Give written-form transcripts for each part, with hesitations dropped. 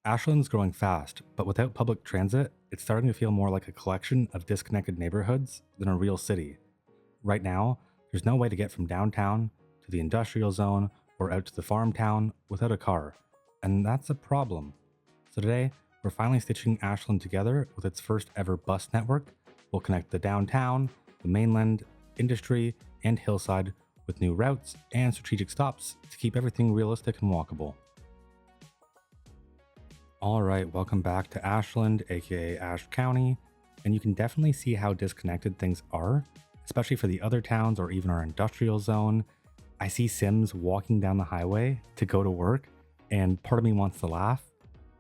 Ashland's growing fast, but without public transit, it's starting to feel more like a collection of disconnected neighborhoods than a real city. Right now, there's no way to get from downtown to the industrial zone or out to the farm town without a car, and that's a problem. So today, we're finally stitching Ashland together with its first ever bus network. We'll connect the downtown, the mainland, industry, and Hillside with new routes and strategic stops to keep everything realistic and walkable. Alright, welcome back to Ashland, aka Ash County, and you can definitely see how disconnected things are, especially for the other towns or even our industrial zone. I see Sims walking down the highway to go to work, and part of me wants to laugh,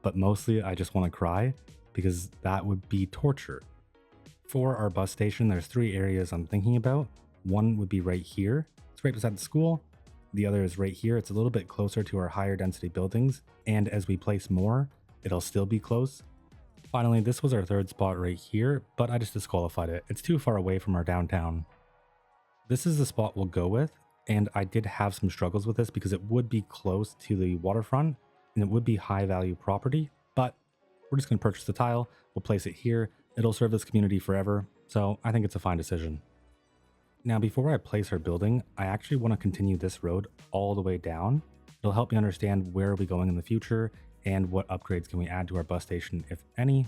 but mostly I just want to cry because that would be torture. For our bus station, there's three areas I'm thinking about. One would be right here, it's right beside the school. The other is right here, it's a little bit closer to our higher density buildings, and as we place more, it'll still be close. Finally, this was our third spot right here, but I just disqualified it. It's too far away from our downtown. This is the spot we'll go with, and I did have some struggles with this because it would be close to the waterfront and it would be high value property, but we're just going to purchase the tile, we'll place it here, it'll serve this community forever, so I think it's a fine decision. Now before I place our building, I actually want to continue this road all the way down. It'll help me understand where are we going in the future and what upgrades can we add to our bus station, if any.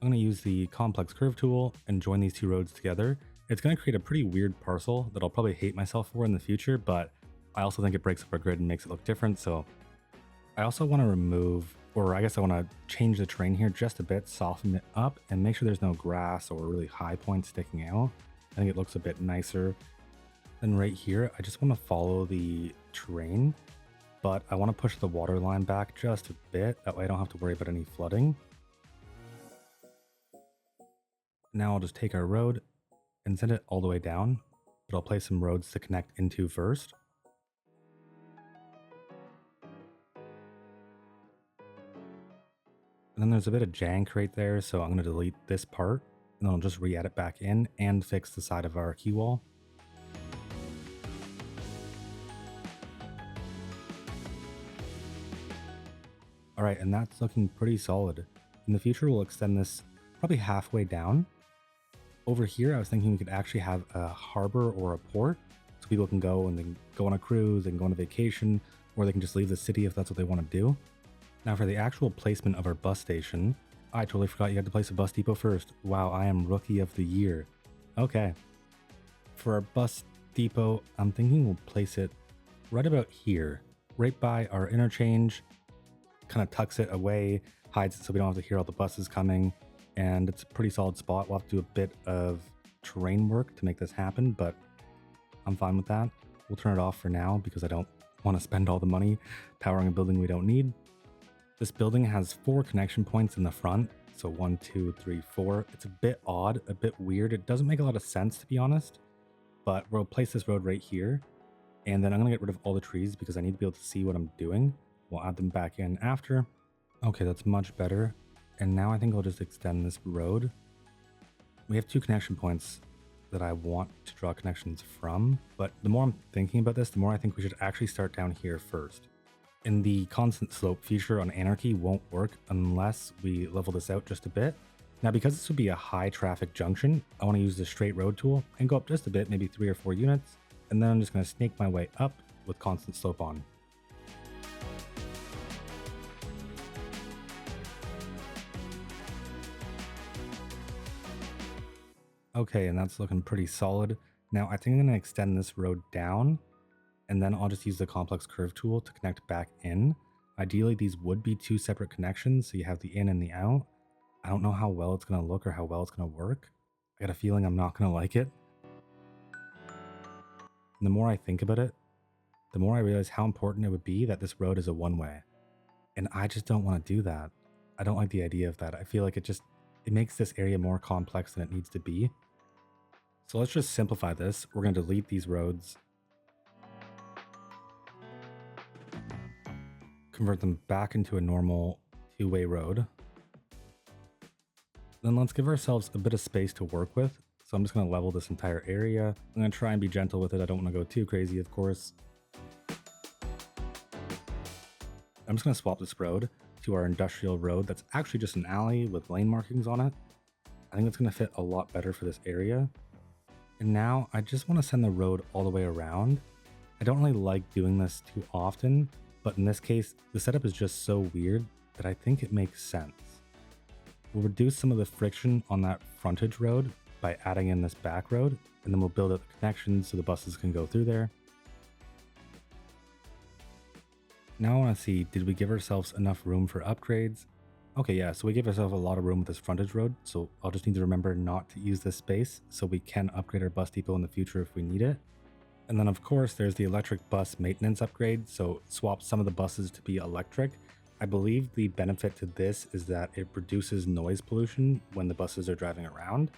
I'm going to use the complex curve tool and join these two roads together. It's going to create a pretty weird parcel that I'll probably hate myself for in the future, but I also think it breaks up our grid and makes it look different. So I also want to remove, or I guess I want to change the terrain here just a bit, soften it up and make sure there's no grass or really high points sticking out. I think it looks a bit nicer. Then right here, I just want to follow the terrain, but I want to push the water line back just a bit. That way I don't have to worry about any flooding. Now I'll just take our road and send it all the way down, but I'll place some roads to connect into first. And then there's a bit of jank right there, so I'm going to delete this part, and then I'll just re-add it back in and fix the side of our key wall. Alright, and that's looking pretty solid. In the future, we'll extend this probably halfway down. Over here, I was thinking we could actually have a harbor or a port, so people can go and then go on a cruise and go on a vacation, or they can just leave the city if that's what they want to do. Now for the actual placement of our bus station, I totally forgot you had to place a bus depot first. Wow, I am rookie of the year. Okay. For our bus depot, I'm thinking we'll place it right about here, right by our interchange. Kind of tucks it away, hides it so we don't have to hear all the buses coming, and it's a pretty solid spot. We'll have to do a bit of terrain work to make this happen, but I'm fine with that. We'll turn it off for now because I don't want to spend all the money powering a building we don't need. This building has 4 connection points in the front, so 1, 2, 3, 4. It's a bit odd, a bit weird. It doesn't make a lot of sense, to be honest, but we'll place this road right here, and then I'm going to get rid of all the trees because I need to be able to see what I'm doing. We'll add them back in after. Okay, that's much better. And now I think I'll just extend this road. We have 2 connection points that I want to draw connections from, but the more I'm thinking about this, the more I think we should actually start down here first. And the constant slope feature on Anarchy won't work unless we level this out just a bit. Now, because this would be a high traffic junction, I want to use the straight road tool and go up just a bit, maybe 3 or 4 units, and then I'm just going to snake my way up with constant slope on. Okay, and that's looking pretty solid. Now I think I'm going to extend this road down, and then I'll just use the complex curve tool to connect back in. Ideally, these would be 2 separate connections, so you have the in and the out. I don't know how well it's going to look or how well it's going to work. I got a feeling I'm not going to like it. And the more I think about it, the more I realize how important it would be that this road is a one-way. And I just don't want to do that. I don't like the idea of that. I feel like it makes this area more complex than it needs to be. So let's just simplify this. We're going to delete these roads, convert them back into a normal 2-way road. Then let's give ourselves a bit of space to work with. So I'm just going to level this entire area. I'm going to try and be gentle with it. I don't want to go too crazy, of course. I'm just going to swap this road to our industrial road that's actually just an alley with lane markings on it. I think it's going to fit a lot better for this area. And now I just want to send the road all the way around. I don't really like doing this too often, but in this case, the setup is just so weird that I think it makes sense. We'll reduce some of the friction on that frontage road by adding in this back road, and then we'll build up the connections so the buses can go through there. Now I want to see, did we give ourselves enough room for upgrades? Okay, yeah, so we gave ourselves a lot of room with this frontage road, so I'll just need to remember not to use this space so we can upgrade our bus depot in the future if we need it. And then of course there's the electric bus maintenance upgrade, so swap some of the buses to be electric. I believe the benefit to this is that it reduces noise pollution when the buses are driving around.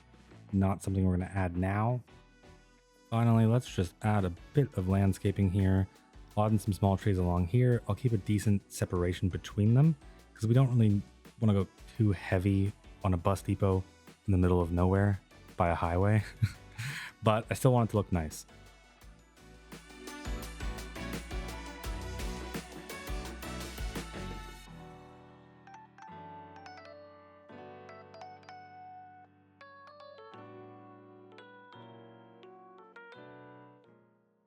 Not something we're going to add now. Finally, let's just add a bit of landscaping here. I'll add in some small trees along here. I'll keep a decent separation between them because we don't really want to go too heavy on a bus depot in the middle of nowhere by a highway. But I still want it to look nice.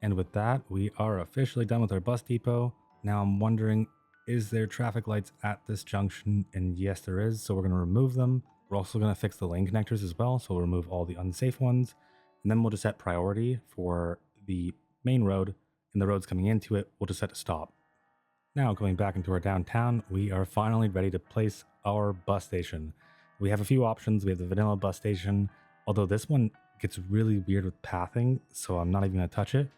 And with that, we are officially done with our bus depot. Now I'm wondering, is there traffic lights at this junction? And yes, there is. So we're going to remove them. We're also going to fix the lane connectors as well. So we'll remove all the unsafe ones. And then we'll just set priority for the main road, and the roads coming into it, we'll just set to stop. Now going back into our downtown, we are finally ready to place our bus station. We have a few options. We have the vanilla bus station, although this one gets really weird with pathing, so I'm not even going to touch it.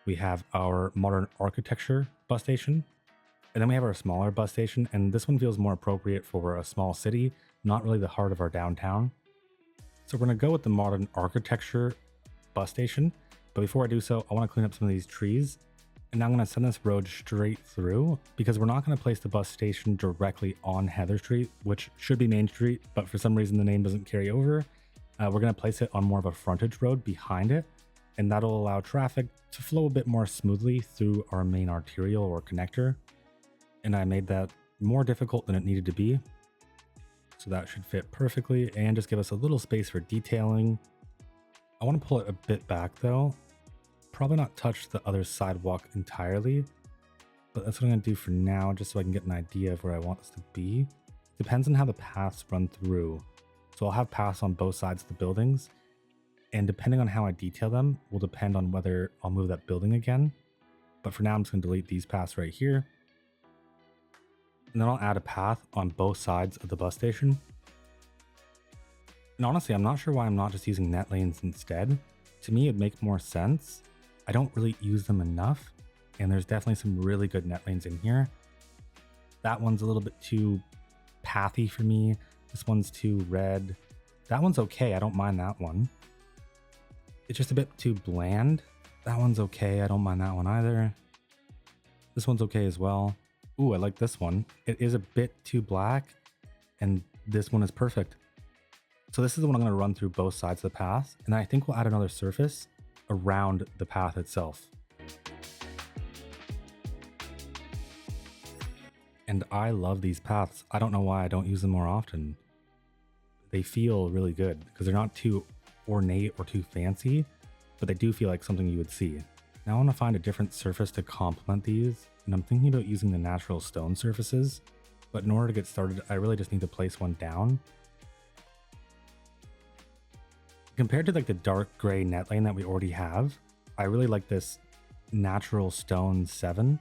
We have our modern architecture bus station, and then we have our smaller bus station, and this one feels more appropriate for a small city, not really the heart of our downtown. So we're going to go with the modern architecture bus station, but before I do so, I want to clean up some of these trees, and now I'm going to send this road straight through because we're not going to place the bus station directly on Heather Street, which should be Main Street, but for some reason the name doesn't carry over. We're going to place it on more of a frontage road behind it, and that'll allow traffic to flow a bit more smoothly through our main arterial or connector. And I made that more difficult than it needed to be. So that should fit perfectly and just give us a little space for detailing. I want to pull it a bit back though. Probably not touch the other sidewalk entirely, but that's what I'm going to do for now, just so I can get an idea of where I want this to be. Depends on how the paths run through. So I'll have paths on both sides of the buildings, and depending on how I detail them will depend on whether I'll move that building again. But for now, I'm just going to delete these paths right here. And then I'll add a path on both sides of the bus station. And honestly, I'm not sure why I'm not just using net lanes instead. To me, it'd make more sense. I don't really use them enough, and there's definitely some really good net lanes in here. That one's a little bit too pathy for me. This one's too red. That one's okay, I don't mind that one. It's just a bit too bland. That one's okay, I don't mind that one either. This one's okay as well. Ooh, I like this one. It is a bit too black, and this one is perfect. So this is the one I'm going to run through both sides of the path, and I think we'll add another surface around the path itself. And I love these paths. I don't know why I don't use them more often. They feel really good because they're not too ornate or too fancy, but they do feel like something you would see. Now I want to find a different surface to complement these, and I'm thinking about using the natural stone surfaces, but in order to get started, I really just need to place one down. Compared to like the dark gray net lane that we already have, I really like this natural stone 7.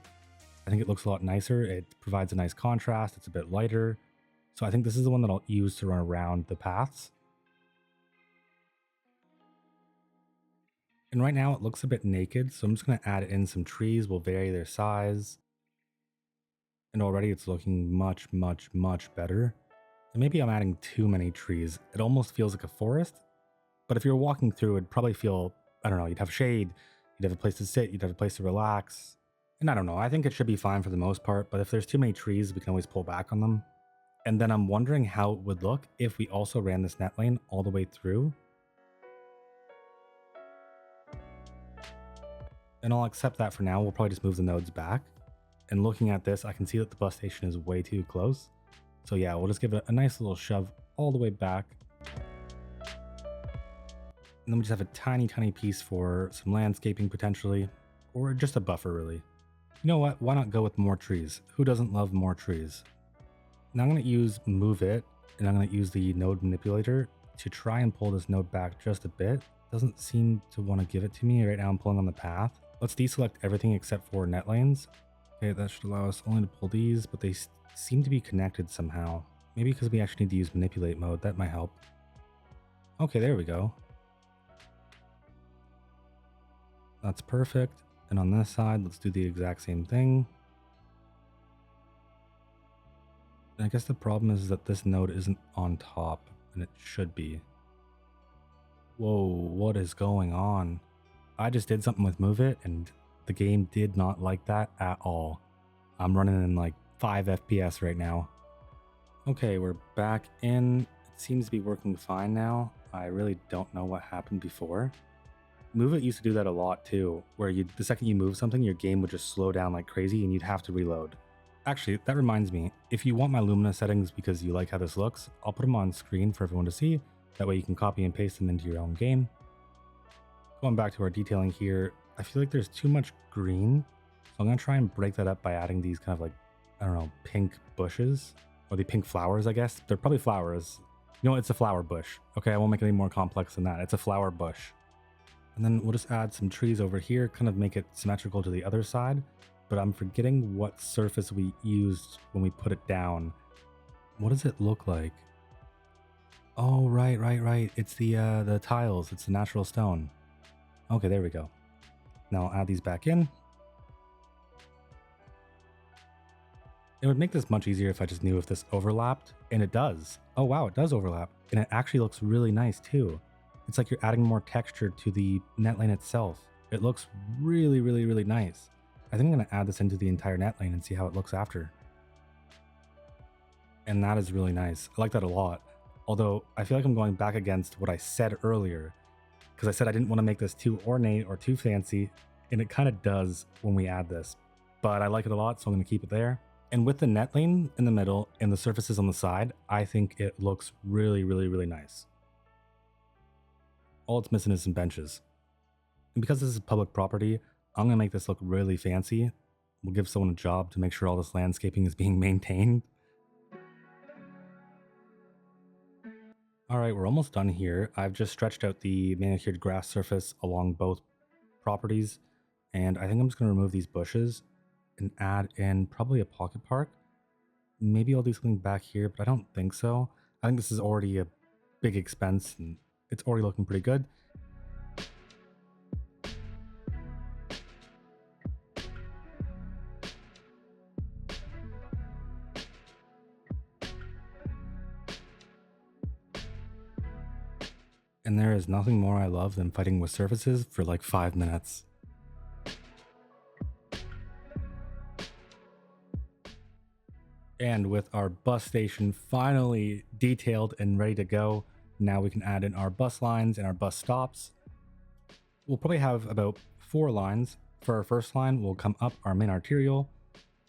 I think it looks a lot nicer. It provides a nice contrast. It's a bit lighter. So I think this is the one that I'll use to run around the paths. And right now it looks a bit naked, so I'm just going to add in some trees. We'll vary their size. And already it's looking much, much, much better. And maybe I'm adding too many trees. It almost feels like a forest. But if you're walking through, it'd probably feel, I don't know, you'd have shade, you'd have a place to sit, you'd have a place to relax. And I don't know, I think it should be fine for the most part, but if there's too many trees, we can always pull back on them. And then I'm wondering how it would look if we also ran this net lane all the way through. And I'll accept that for now. We'll probably just move the nodes back. And looking at this, I can see that the bus station is way too close. So yeah, we'll just give it a nice little shove all the way back. And then we just have a tiny, tiny piece for some landscaping potentially, or just a buffer really. You know what? Why not go with more trees? Who doesn't love more trees? Now I'm going to use move it, and I'm going to use the node manipulator to try and pull this node back just a bit. Doesn't seem to want to give it to me. Right now I'm pulling on the path. Let's deselect everything except for net lanes. Okay, that should allow us only to pull these, but they seem to be connected somehow. Maybe because we actually need to use manipulate mode, that might help. Okay, there we go. That's perfect. And on this side, let's do the exact same thing. And I guess the problem is that this node isn't on top, and it should be. Whoa, what is going on? I just did something with move it, and the game did not like that at all. I'm running in like 5 FPS right now. Okay, we're back in. It seems to be working fine now. I really don't know what happened before. Move it used to do that a lot too, where the second you move something, your game would just slow down like crazy and you'd have to reload. Actually, that reminds me, if you want my Lumina settings because you like how this looks, I'll put them on screen for everyone to see. That way you can copy and paste them into your own game. Going back to our detailing here, I feel like there's too much green. So I'm going to try and break that up by adding these kind of like, I don't know, pink bushes. Or the pink flowers, I guess. They're probably flowers. You know, it's a flower bush. Okay, I won't make it any more complex than that. It's a flower bush. And then we'll just add some trees over here, kind of make it symmetrical to the other side. But I'm forgetting what surface we used when we put it down. What does it look like? Oh, right. It's the tiles. It's the natural stone. Okay, there we go. Now I'll add these back in. It would make this much easier if I just knew if this overlapped, and it does. Oh wow, it does overlap. And it actually looks really nice too. It's like you're adding more texture to the net lane itself. It looks really, really, really nice. I think I'm going to add this into the entire net lane and see how it looks after. And that is really nice. I like that a lot. Although I feel like I'm going back against what I said earlier, because I said I didn't want to make this too ornate or too fancy, and it kind of does when we add this. But I like it a lot, so I'm going to keep it there. And with the net lane in the middle and the surfaces on the side, I think it looks really, really, really nice. All it's missing is some benches. And because this is public property, I'm going to make this look really fancy. We'll give someone a job to make sure all this landscaping is being maintained. Alright, we're almost done here. I've just stretched out the manicured grass surface along both properties. And I think I'm just going to remove these bushes and add in probably a pocket park. Maybe I'll do something back here, but I don't think so. I think this is already a big expense and it's already looking pretty good. And there is nothing more I love than fighting with surfaces for like 5 minutes. And with our bus station finally detailed and ready to go, now we can add in our bus lines and our bus stops. We'll probably have about 4 lines. For our first line, we'll come up our main arterial,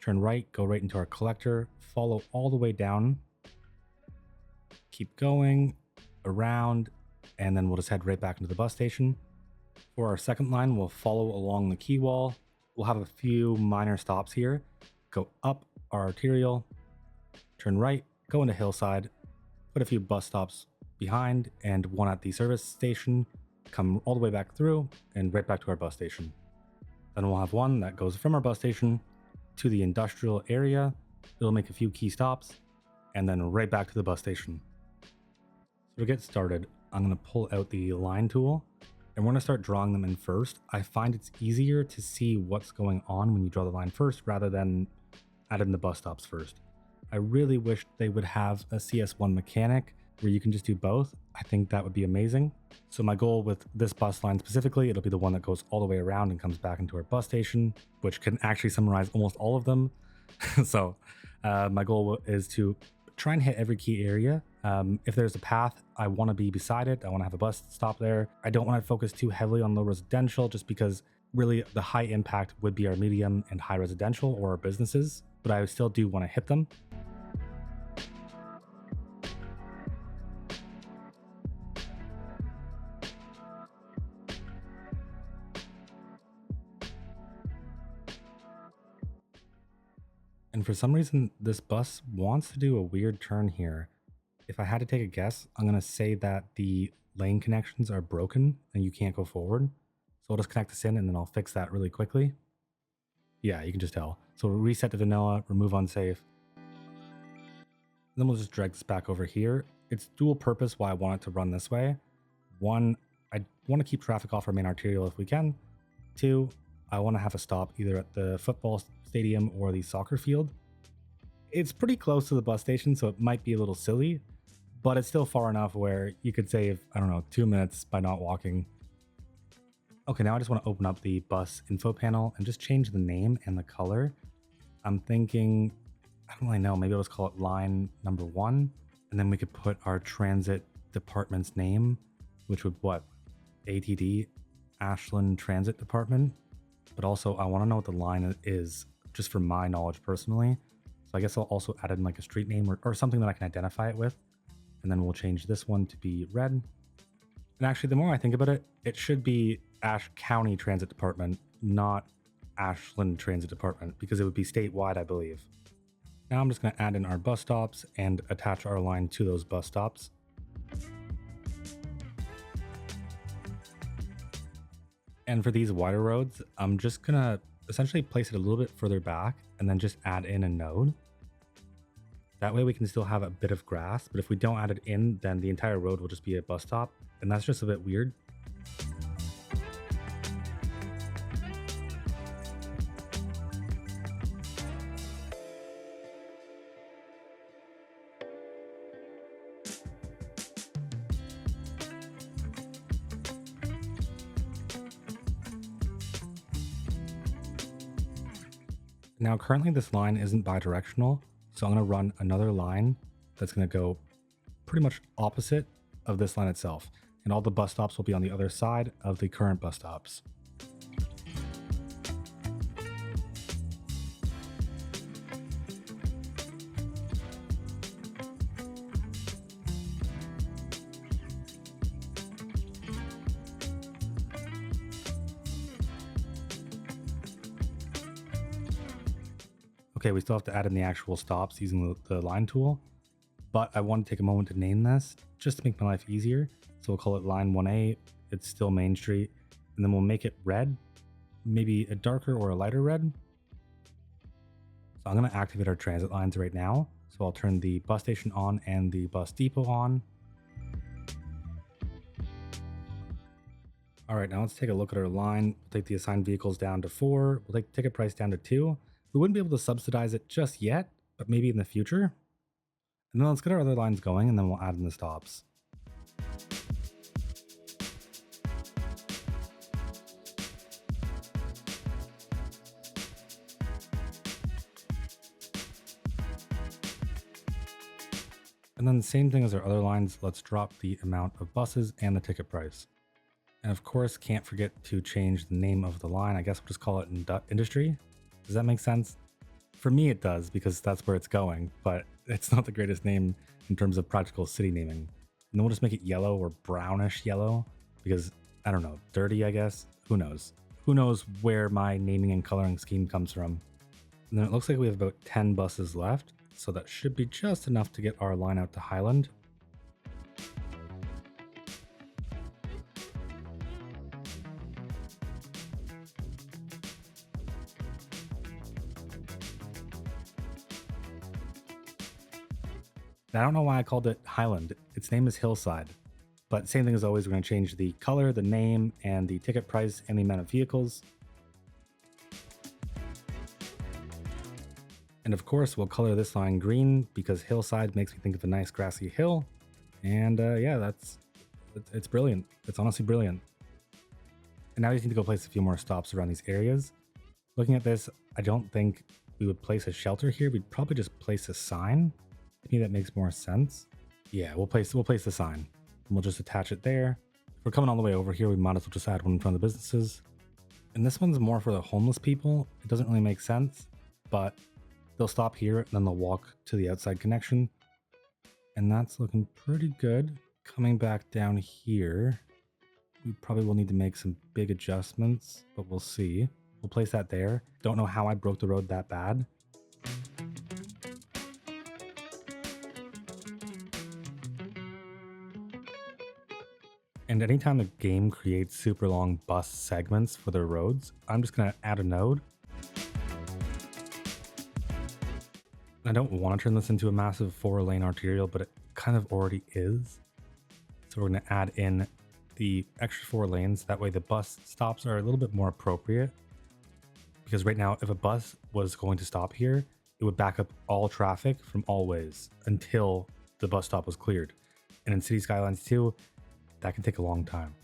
turn right, go right into our collector, follow all the way down, keep going, around, and then we'll just head right back into the bus station. For our second line, we'll follow along the quay wall. We'll have a few minor stops here. Go up our arterial, turn right, go into Hillside, put a few bus stops behind and one at the service station, come all the way back through and right back to our bus station. Then we'll have one that goes from our bus station to the industrial area. It'll make a few key stops and then right back to the bus station. So to get started, I'm going to pull out the line tool and we're going to start drawing them in first. I find it's easier to see what's going on when you draw the line first rather than add in the bus stops first. I really wish they would have a CS1 mechanic where you can just do both. I think that would be amazing. So my goal with this bus line specifically, it'll be the one that goes all the way around and comes back into our bus station, which can actually summarize almost all of them. So my goal is to try and hit every key area. If there's a path, I want to be beside it. I want to have a bus stop there. I don't want to focus too heavily on the residential just because Really, the high impact would be our medium and high residential or our businesses, but I still do want to hit them. And for some reason, this bus wants to do a weird turn here. If I had to take a guess, I'm going to say that the lane connections are broken and you can't go forward. So I'll just connect this in and then I'll fix that really quickly. Yeah, you can just tell. So we'll reset to vanilla, remove unsafe. Then we'll just drag this back over here. It's dual purpose why I want it to run this way. One, I want to keep traffic off our main arterial if we can. Two, I want to have a stop either at the football stadium or the soccer field. It's pretty close to the bus station, so it might be a little silly, but it's still far enough where you could save, I don't know, 2 minutes by not walking. Okay, now I just want to open up the bus info panel and just change the name and the color. I'm thinking, I don't really know, maybe I'll just call it line number 1, and then we could put our transit department's name, which would what? ATD, Ashland Transit Department. But also I want to know what the line is, just for my knowledge personally. So I guess I'll also add in like a street name or something that I can identify it with. And then we'll change this one to be red. And actually, the more I think about it, it should be Ash County Transit Department, not Ashland Transit Department, because it would be statewide, I believe. Now I'm just going to add in our bus stops and attach our line to those bus stops. And for these wider roads, I'm just going to essentially place it a little bit further back and then just add in a node. That way we can still have a bit of grass, but if we don't add it in, then the entire road will just be a bus stop, and that's just a bit weird. Now currently this line isn't bidirectional, so I'm going to run another line that's going to go pretty much opposite of this line itself. And all the bus stops will be on the other side of the current bus stops. Okay, we still have to add in the actual stops using the line tool, but I want to take a moment to name this just to make my life easier. So we'll call it line 1A. It's still Main Street, and then we'll make it red, maybe a darker or a lighter red. So I'm going to activate our transit lines right now. So I'll turn the bus station on and the bus depot on. All right, now let's take a look at our line. We'll take the assigned vehicles down to 4. We'll take ticket price down to 2. We wouldn't be able to subsidize it just yet, but maybe in the future. And then let's get our other lines going, and then we'll add in the stops. And then the same thing as our other lines, let's drop the amount of buses and the ticket price. And of course, can't forget to change the name of the line. I guess we'll just call it industry. Does that make sense? For me, it does, because that's where it's going, but it's not the greatest name in terms of practical city naming. And then we'll just make it yellow or brownish yellow, because, I don't know, dirty, I guess? Who knows? Who knows where my naming and coloring scheme comes from? And then it looks like we have about 10 buses left, so that should be just enough to get our line out to Highland. I don't know why I called it Highland. Its name is Hillside. But same thing as always, we're going to change the color, the name, and the ticket price, and the amount of vehicles. And of course, we'll color this line green because Hillside makes me think of a nice grassy hill. And yeah, it's brilliant. It's honestly brilliant. And now we just need to go place a few more stops around these areas. Looking at this, I don't think we would place a shelter here. We'd probably just place a sign. To me, that makes more sense. Yeah, we'll place the sign. And we'll just attach it there. If we're coming all the way over here, we might as well just add one in front of the businesses. And this one's more for the homeless people. It doesn't really make sense, but they'll stop here and then they'll walk to the outside connection. And that's looking pretty good. Coming back down here, we probably will need to make some big adjustments, but we'll see. We'll place that there. Don't know how I broke the road that bad. And anytime the game creates super long bus segments for their roads, I'm just going to add a node. I don't want to turn this into a massive 4-lane arterial, but it kind of already is. So we're going to add in the extra 4 lanes. That way the bus stops are a little bit more appropriate. Because right now, if a bus was going to stop here, it would back up all traffic from all ways until the bus stop was cleared. And in City Skylines 2, that can take a long time.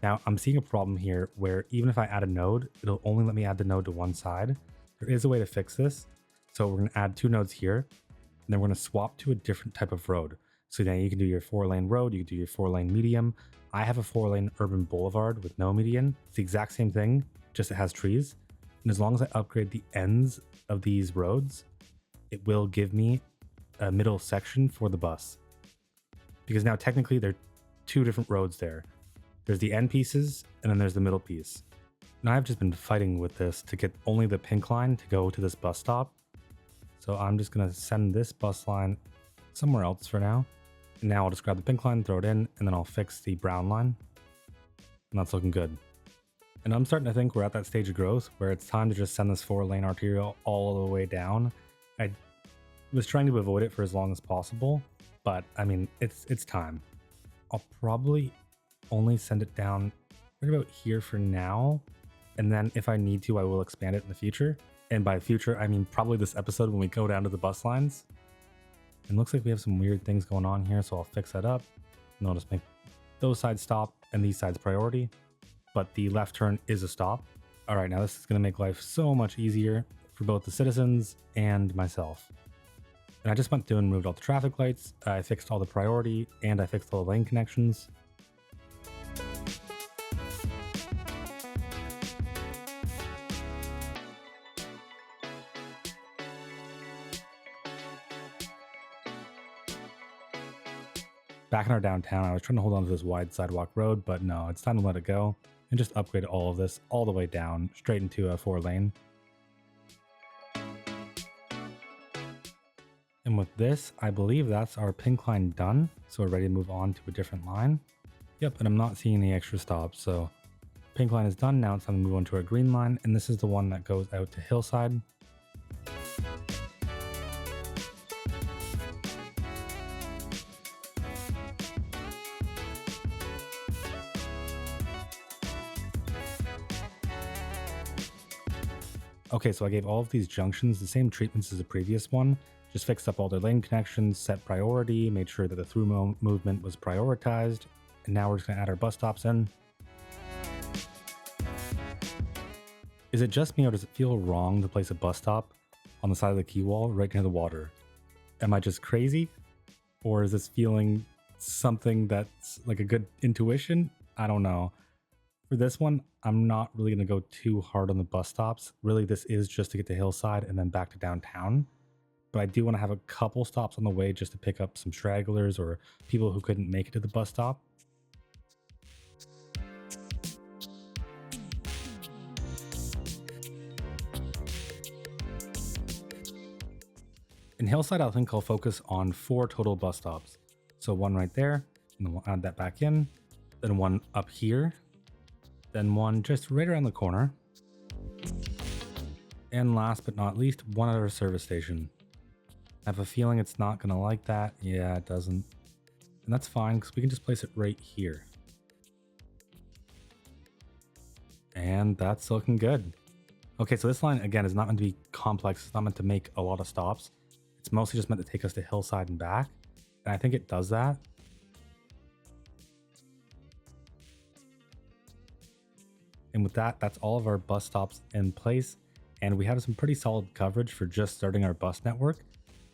Now, I'm seeing a problem here where even if I add a node, it'll only let me add the node to one side. There is a way to fix this. So we're going to add 2 nodes here, and then we're going to swap to a different type of road. So now you can do your 4-lane road, you can do your 4-lane medium. I have a 4-lane urban boulevard with no median. It's the exact same thing, just it has trees. And as long as I upgrade the ends of these roads, it will give me a middle section for the bus. Because now technically there are 2 different roads there. There's the end pieces, and then there's the middle piece. Now I've just been fighting with this to get only the pink line to go to this bus stop. So I'm just going to send this bus line somewhere else for now. And now I'll just grab the pink line, throw it in, and then I'll fix the brown line. And that's looking good. And I'm starting to think we're at that stage of growth where it's time to just send this 4-lane arterial all the way down. I was trying to avoid it for as long as possible, but I mean, it's time. I'll probably only send it down right about here for now. And then if I need to, I will expand it in the future. And by future, I mean probably this episode when we go down to the bus lines. And looks like we have some weird things going on here, so I'll fix that up. And I'll just make those sides stop and these sides priority. But the left turn is a stop. All right, now this is going to make life so much easier for both the citizens and myself. And I just went through and removed all the traffic lights. I fixed all the priority and I fixed all the lane connections. Back in our downtown, I was trying to hold on to this wide sidewalk road, but no, it's time to let it go and just upgrade all of this all the way down, straight into a 4-lane. And with this, I believe that's our pink line done. So we're ready to move on to a different line. Yep, and I'm not seeing any extra stops. So pink line is done. Now it's time to move on to our green line. And this is the one that goes out to Hillside. Okay, so I gave all of these junctions the same treatments as the previous one, just fixed up all their lane connections, set priority, made sure that the through movement was prioritized, and now we're just going to add our bus stops in. Is it just me or does it feel wrong to place a bus stop on the side of the quay wall right near the water? Am I just crazy? Or is this feeling something that's like a good intuition? I don't know. For this one, I'm not really going to go too hard on the bus stops. Really, this is just to get to Hillside and then back to downtown. But I do want to have a couple stops on the way just to pick up some stragglers or people who couldn't make it to the bus stop. In Hillside, I think I'll focus on 4 total bus stops. So one right there, and then we'll add that back in. Then one up here. Then one just right around the corner. And last but not least, one at our service station. I have a feeling it's not going to like that. Yeah, it doesn't. And that's fine because we can just place it right here. And that's looking good. Okay, so this line, again, is not meant to be complex. It's not meant to make a lot of stops. It's mostly just meant to take us to Hillside and back. And I think it does that. And with that, that's all of our bus stops in place. And we have some pretty solid coverage for just starting our bus network.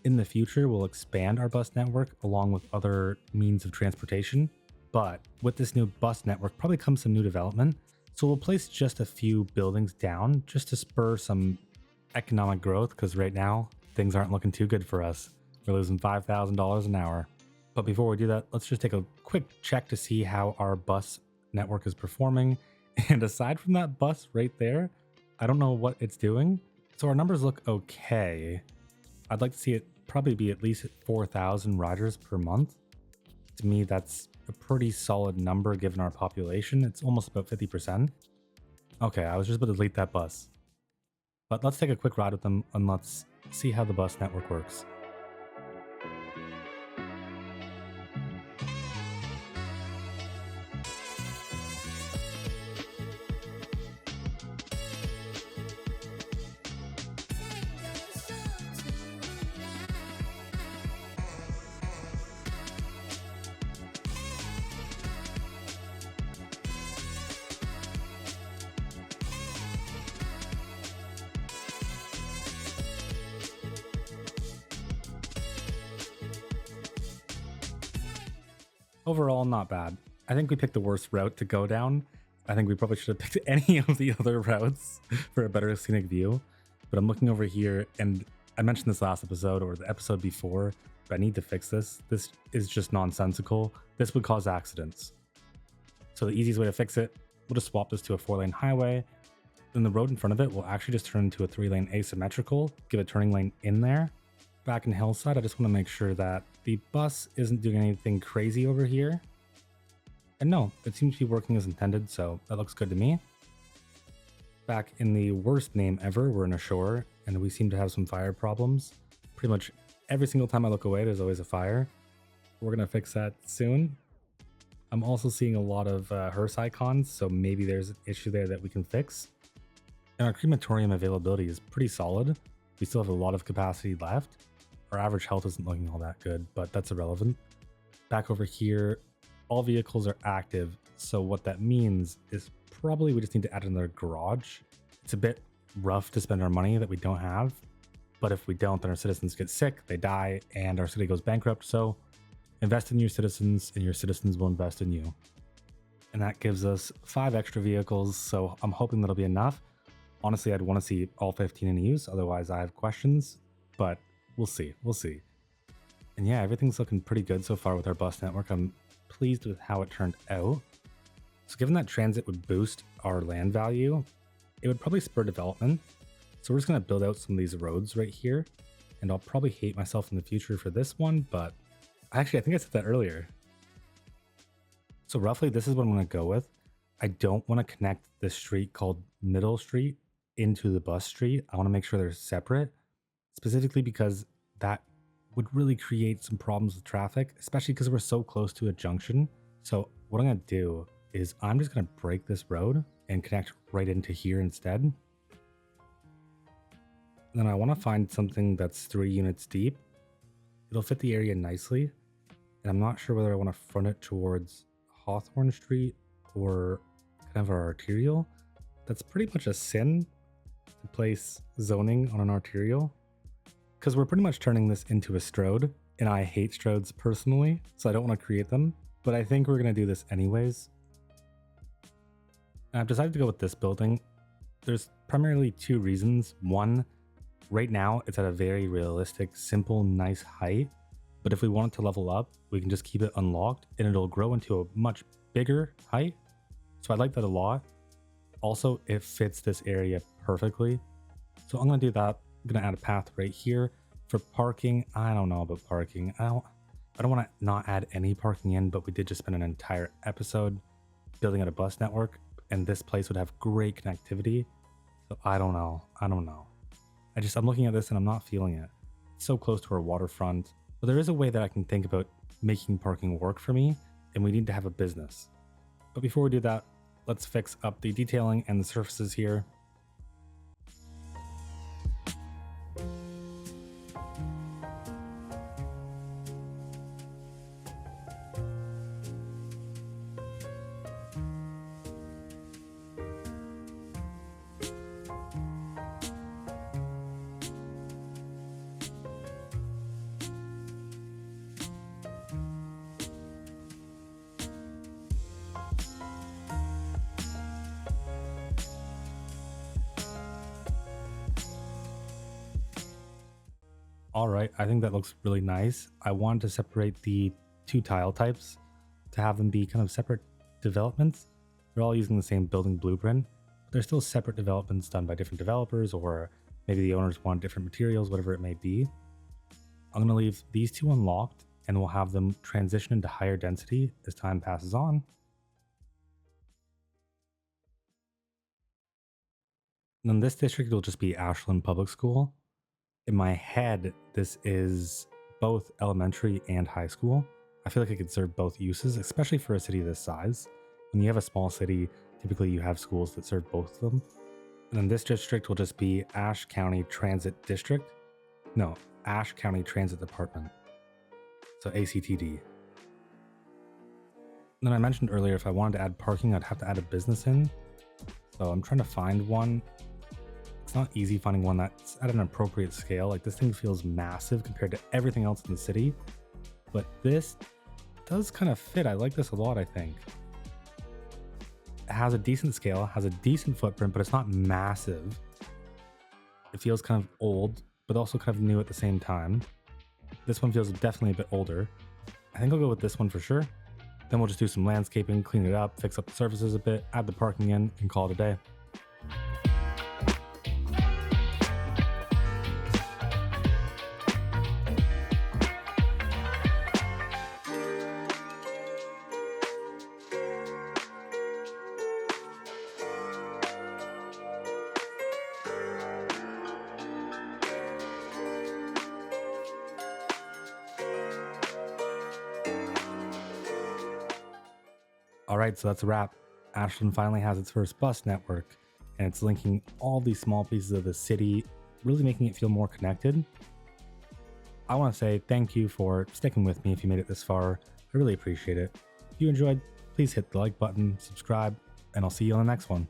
In the future, we'll expand our bus network along with other means of transportation. But with this new bus network probably comes some new development. So we'll place just a few buildings down just to spur some economic growth, because right now things aren't looking too good for us. We're losing $5,000 an hour. But before we do that, let's just take a quick check to see how our bus network is performing. And aside from that bus right there, I don't know what it's doing. So our numbers look okay. I'd like to see it probably be at least 4,000 riders per month. To me, that's a pretty solid number given our population. It's almost about 50%. Okay, I was just about to delete that bus. But let's take a quick ride with them and let's see how the bus network works. Overall, not bad. I think we picked the worst route to go down. I think we probably should have picked any of the other routes for a better scenic view. But I'm looking over here, and I mentioned this last episode or the episode before, but I need to fix this. This is just nonsensical. This would cause accidents. So the easiest way to fix it, we'll just swap this to a 4-lane highway. Then the road in front of it will actually just turn into a 3-lane asymmetrical, give a turning lane in there. Back in Hillside, I just want to make sure that the bus isn't doing anything crazy over here. And no, it seems to be working as intended, so that looks good to me. Back in the worst name ever, we're in a shore, and we seem to have some fire problems. Pretty much every single time I look away, there's always a fire. We're going to fix that soon. I'm also seeing a lot of hearse icons, so maybe there's an issue there that we can fix. And our crematorium availability is pretty solid. We still have a lot of capacity left. Our average health isn't looking all that good, but that's irrelevant. Back over here, all vehicles are active. So what that means is probably we just need to add another garage. It's a bit rough to spend our money that we don't have. But if we don't, then our citizens get sick, they die, and our city goes bankrupt. So invest in your citizens, and your citizens will invest in you. And that gives us 5 extra vehicles. So I'm hoping that'll be enough. Honestly, I'd want to see all 15 in use. Otherwise, I have questions. But we'll see. We'll see. And yeah, everything's looking pretty good so far with our bus network. I'm pleased with how it turned out. So given that transit would boost our land value, it would probably spur development. So we're just going to build out some of these roads right here. And I'll probably hate myself in the future for this one, but actually, I think I said that earlier. So roughly, this is what I'm going to go with. I don't want to connect this street called Middle Street into the bus street. I want to make sure they're separate. Specifically because that would really create some problems with traffic, especially because we're so close to a junction. So what I'm going to do is I'm just going to break this road and connect right into here instead. And then I want to find something that's 3 units deep. It'll fit the area nicely. And I'm not sure whether I want to front it towards Hawthorne Street or kind of our arterial. That's pretty much a sin to place zoning on an arterial, because we're pretty much turning this into a stroad, and I hate stroads personally, so I don't want to create them, but I think we're going to do this anyways. And I've decided to go with this building. There's primarily 2 reasons. One, right now it's at a very realistic, simple, nice height, but if we want it to level up, we can just keep it unlocked and it'll grow into a much bigger height. So I like that a lot. Also, it fits this area perfectly. So I'm going to do that. I'm going to add a path right here. For parking, I don't know about parking. I don't want to not add any parking in, but we did just spend an entire episode building out a bus network, and this place would have great connectivity. So I don't know. I'm looking at this and I'm not feeling it. It's so close to our waterfront, but there is a way that I can think about making parking work for me, and we need to have a business. But before we do that, let's fix up the detailing and the surfaces here. All right, I think that looks really nice. I wanted to separate the two tile types to have them be kind of separate developments. They're all using the same building blueprint, but they're still separate developments done by different developers, or maybe the owners want different materials, whatever it may be. I'm going to leave these two unlocked, and we'll have them transition into higher density as time passes on. And then this district will just be Ashland Public School. In my head, this is both elementary and high school. I feel like it could serve both uses, especially for a city this size. When you have a small city, typically you have schools that serve both of them. And then this district will just be Ashe County Transit District. No, Ashe County Transit Department. So ACTD. And then I mentioned earlier, if I wanted to add parking, I'd have to add a business in. So I'm trying to find one. It's not easy finding one that's at an appropriate scale. Like, this thing feels massive compared to everything else in the city, but this does kind of fit. I like this a lot, I think. It has a decent scale, has a decent footprint, but it's not massive. It feels kind of old, but also kind of new at the same time. This one feels definitely a bit older. I think I'll go with this one for sure. Then we'll just do some landscaping, clean it up, fix up the surfaces a bit, add the parking in, and call it a day. All right, so that's a wrap. Ashland finally has its first bus network, and it's linking all these small pieces of the city, really making it feel more connected. I want to say thank you for sticking with me if you made it this far. I really appreciate it. If you enjoyed, please hit the like button, subscribe, and I'll see you on the next one.